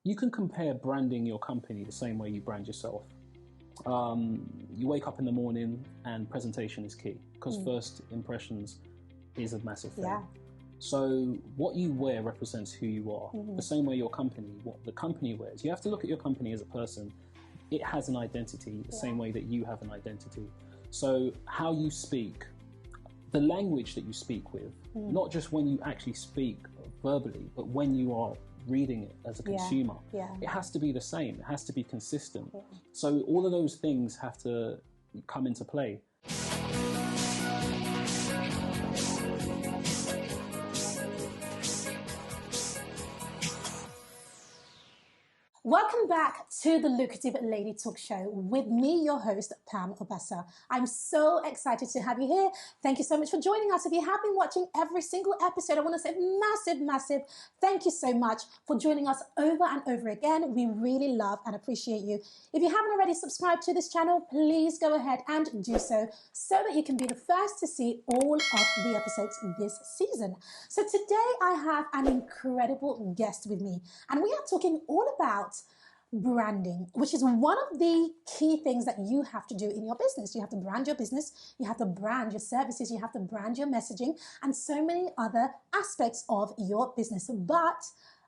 You can compare branding your company the same way you brand yourself. You wake up in the morning and presentation is key because first impressions is a massive thing. Yeah. So what you wear represents who you are. The same way your company, what the company wears. You have to look at your company as a person. It has an identity the same way that you have an identity. So how you speak, the language that you speak with, not just when you actually speak verbally, but when you are reading it as a consumer, it has to be the same. It has to be consistent. So all of those things have to come into play. Welcome back to the Lucrative Lady Talk Show with me, your host, Pam Obasa. I'm so excited to have you here. Thank you so much for joining us. If you have been watching every single episode, I want to say massive thank you so much for joining us over and over again. We really love and appreciate you. If you haven't already subscribed to this channel, please go ahead and do so that you can be the first to see all of the episodes this season. So today I have an incredible guest with me, and we are talking all about branding, which is one of the key things that you have to do in your business. You have to brand your business, you have to brand your services, you have to brand your messaging, and so many other aspects of your business. But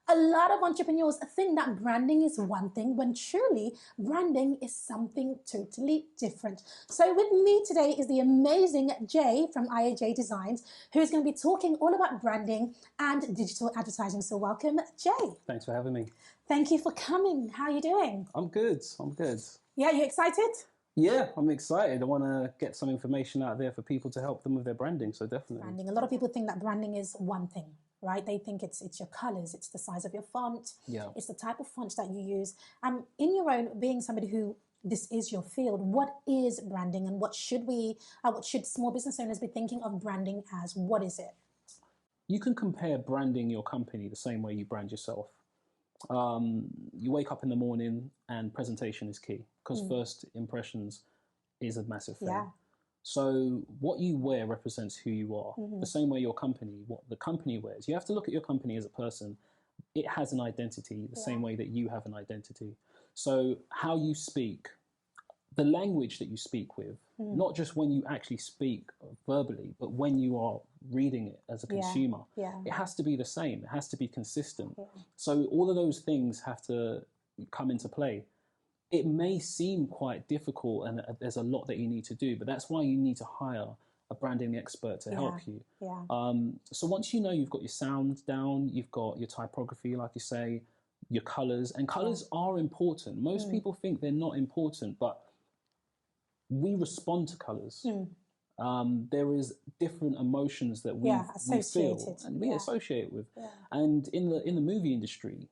a lot of entrepreneurs think that branding is one thing when truly branding is something totally different. So with me today is the amazing Jay from IAJ Designs, who is going to be talking all about branding and digital advertising. So welcome, Jay. Thanks for having me. Thank you for coming. How are you doing? I'm good. Yeah, you excited? Yeah, I'm excited. I want to get some information out there for people to help them with their branding, so definitely. Branding. A lot of people think that branding is one thing, right? They think it's your colors, it's the size of your font, it's the type of font that you use. In your own, being somebody who this is your field, what is branding, and what should small business owners be thinking of branding as? What is it? You can compare branding your company the same way you brand yourself. You wake up in the morning and presentation is key because first impressions is a massive thing. So what you wear represents who you are. The same way your company, what the company wears. You have to look at your company as a person. It has an identity the same way that you have an identity. So how you speak, the language that you speak with, not just when you actually speak verbally, but when you are reading it as a consumer, it has to be the same. It has to be consistent. So all of those things have to come into play. It may seem quite difficult and there's a lot that you need to do, but that's why you need to hire a branding expert to help you. So once you know you've got your sound down, you've got your typography, like you say, your colors, and colors are important. Most people think they're not important, but we respond to colors. There is different emotions that we feel and we associate with. And in the movie industry,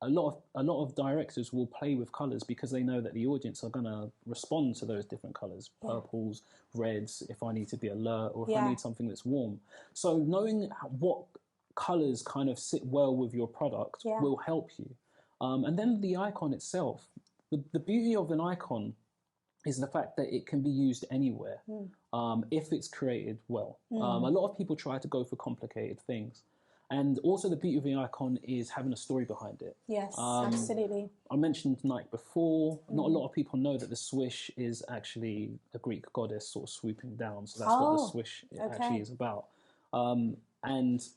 a lot of directors will play with colors because they know that the audience are going to respond to those different colors, purples, reds, if I need to be alert or if I need something that's warm. So knowing what colors kind of sit well with your product will help you. And then the icon itself, the beauty of an icon is the fact that it can be used anywhere if it's created well. A lot of people try to go for complicated things. And also the beauty of the icon is having a story behind it. Yes, absolutely. I mentioned Nike before. Not a lot of people know that the swish is actually a Greek goddess sort of swooping down. So that's what the swish actually is about. And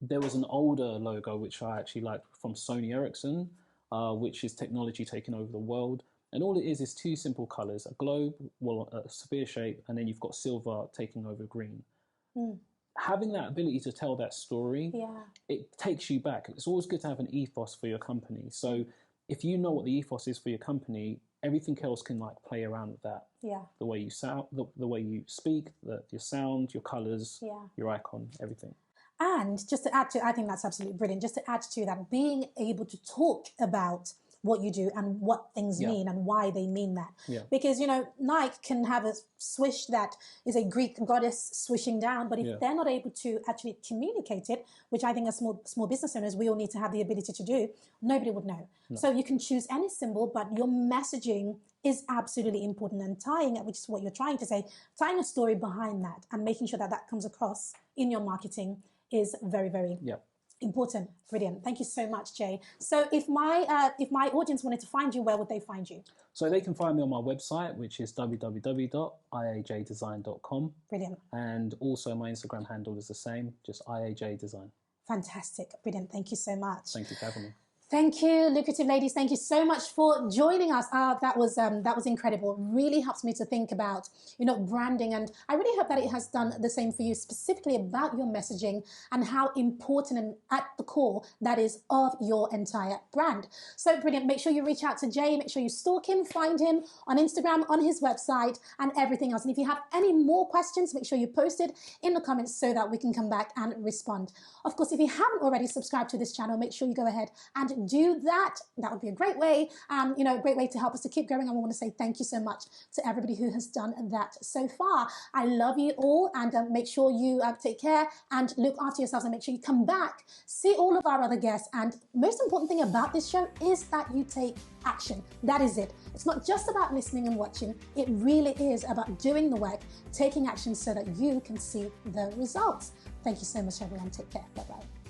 there was an older logo which I actually liked from Sony Ericsson, which is technology taking over the world. And all it is two simple colours, a globe, well, a sphere shape, and then you've got silver taking over green. Having that ability to tell that story, it takes you back. It's always good to have an ethos for your company. So if you know what the ethos is for your company, everything else can like play around with that. The way you sound, the way you speak, your sound, your colours, your icon, everything. And just to add to, I think that's absolutely brilliant. Just to add to that, being able to talk about what you do and what things mean and why they mean that. Because, you know, Nike can have a swish that is a Greek goddess swishing down, but if they're not able to actually communicate it, which I think as small business owners, we all need to have the ability to do, nobody would know. So you can choose any symbol, but your messaging is absolutely important, and tying it, which is what you're trying to say, tying a story behind that and making sure that that comes across in your marketing is very, very Important. Brilliant. Thank you so much, Jay. So if my audience wanted to find you, where would they find you? So they can find me on my website, which is www.iajdesign.com. Brilliant. And also my Instagram handle is the same, just IAJdesign. Fantastic. Brilliant. Thank you so much. Thank you for having me. Thank you, Lucrative Ladies. Thank you so much for joining us. That was incredible. Really helps me to think about, branding. And I really hope that it has done the same for you, specifically about your messaging and how important and at the core that is of your entire brand. So brilliant. Make sure you reach out to Jay. Make sure you stalk him, find him on Instagram, on his website, and everything else. And if you have any more questions, make sure you post it in the comments so that we can come back and respond. Of course, if you haven't already subscribed to this channel, make sure you go ahead and do that. That would be a great way, a great way to help us to keep going. And we want to say thank you so much to everybody who has done that so far. I love you all, and make sure you take care and look after yourselves, and make sure you come back, see all of our other guests. And most important thing about this show is that you take action. That is it. It's not just about listening and watching. It really is about doing the work, taking action so that you can see the results. Thank you so much, everyone. Take care. Bye-bye.